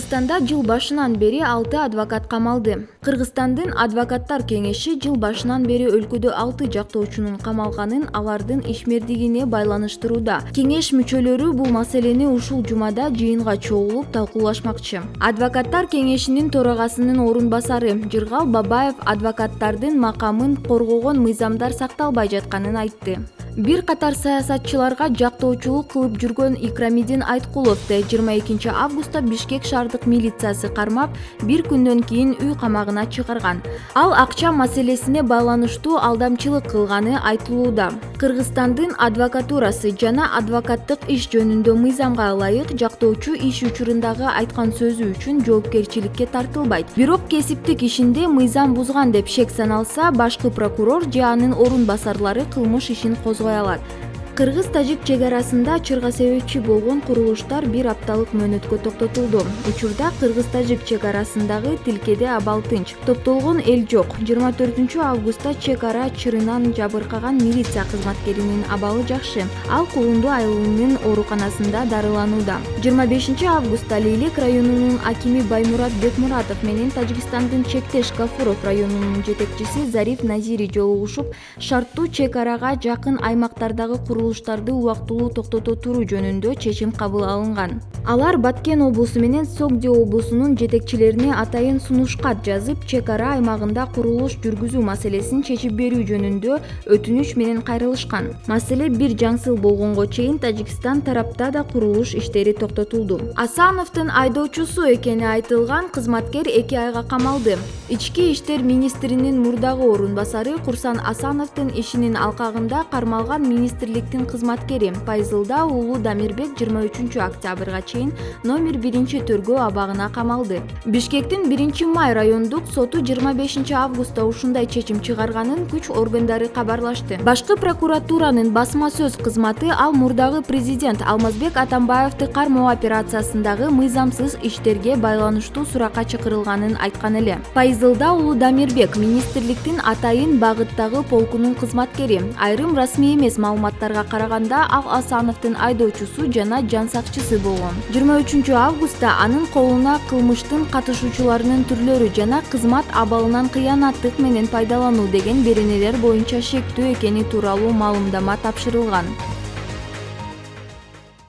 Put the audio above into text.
Кыргызстанда жыл башынан бери 6 адвокат камалды. Кыргызстандын адвокаттар кеңеши жыл башынан бери өлкөдө 6 жактоочунун камалганын алардын ишмердигине байланыштырууда. Кеңеш мүчөлөрү бул маселени ушул жумада жыйынга чогулуп талкуулашмакчы. Адвокаттар кеңешинин төрагасынын орун басары Жыргал Бабаев адвокаттардын макамын коргогон мыйзамдар сакталбай жатканын айтты. Бир катар саясатчыларга жактоочулук кылып жүргөн Икрамидин Айткуловду 22 августта Бишкек шаардык милициясы кармап, бир күндөн кийин үй камагына чыгарган. Ал акча маселесине байланыштуу алдамчылык кылганы айтылууда. Кыргызстандын адвокатурасы жана адвокаттык иш жөнүндө мыйзамга ылайык жактоочу иш учурундагы айткан сөзү үчүн жоопкерчиликке тартылбайт. Бирок кесиптик ишинде мыйзам бузган деп шек саналса, башкы прокурор же анын орун басарлары кылмыш ишин козгой алат. Кыргыз-тажик чек арасында чырга себепчи болгон курулуштар бир апталык мөөнөткө токтотулду. Учурда кыргыз-тажик чек арасындагы тилкеде абал тынч. Топтолгон эл жок. 24 августта чек ара чырынан жабыркаган милиция кызматкеринин абалы жакшы. Ал Кулунду айылынын ооруканасында дарыланууда. 25 августта Лейлек районунун акими Баймурат Бекмуратов менен Тажикстандын чектеш Гафуров районунун жетекчиси Зариф Назири жолугушуп, шарттуу чек арага жакын аймактардагы курулуштарды убактылуу токтото туруу жөнүндө чечим кабыл алынган. Алар Баткен облусу менен Согди облусунун жетекчилерине атайын сунушкат жазып, чек ара аймагында курулуш жүргүзүү маселесин чечип берүү жөнүндө өтүнүч менен кайрылышкан. Маселе бир жаңсыл болгонго чейин Тажикстан тарапта да курулуш иштери токтотулду. Асановдун айдоочусу экени айтылган кызматкер 2 айга камалды. Ички иштер министринин мурдагы орун басары Курсан Асановдун ишинин алкагында кармалган министрликтин кызматкери Пайзылда уулу Дамирбек 23 октябрга чейин номер 1 төргөө абагына камалды. Бишкектин 1 май райондук соту 25 августта ушундай чечим чыгарганын күч органдары кабарлашты. Башкы прокуратуранын басма сөз кызматы ал мурдагы президент Алмазбек Атамбаевди кармоо операциясындагы мыйзамсыз иштерге байланыштуу суракка чакырылганын айткан эле. Пайзылда уулу Дамирбек министрликтин атайын багыттагы полкунун кызматкери. Айрым расмий эмес маалыматтарга караганда ал Асановдун айдоочусу жана жан сакчысы болгон. 23 августта анын колуна кылмыштын катышуучуларынын түрлөрү жана кызмат абалынан кыянаттык менен пайдалануу деген беренелер боюнча шектүү экени тууралуу маалымдама тапшырылган.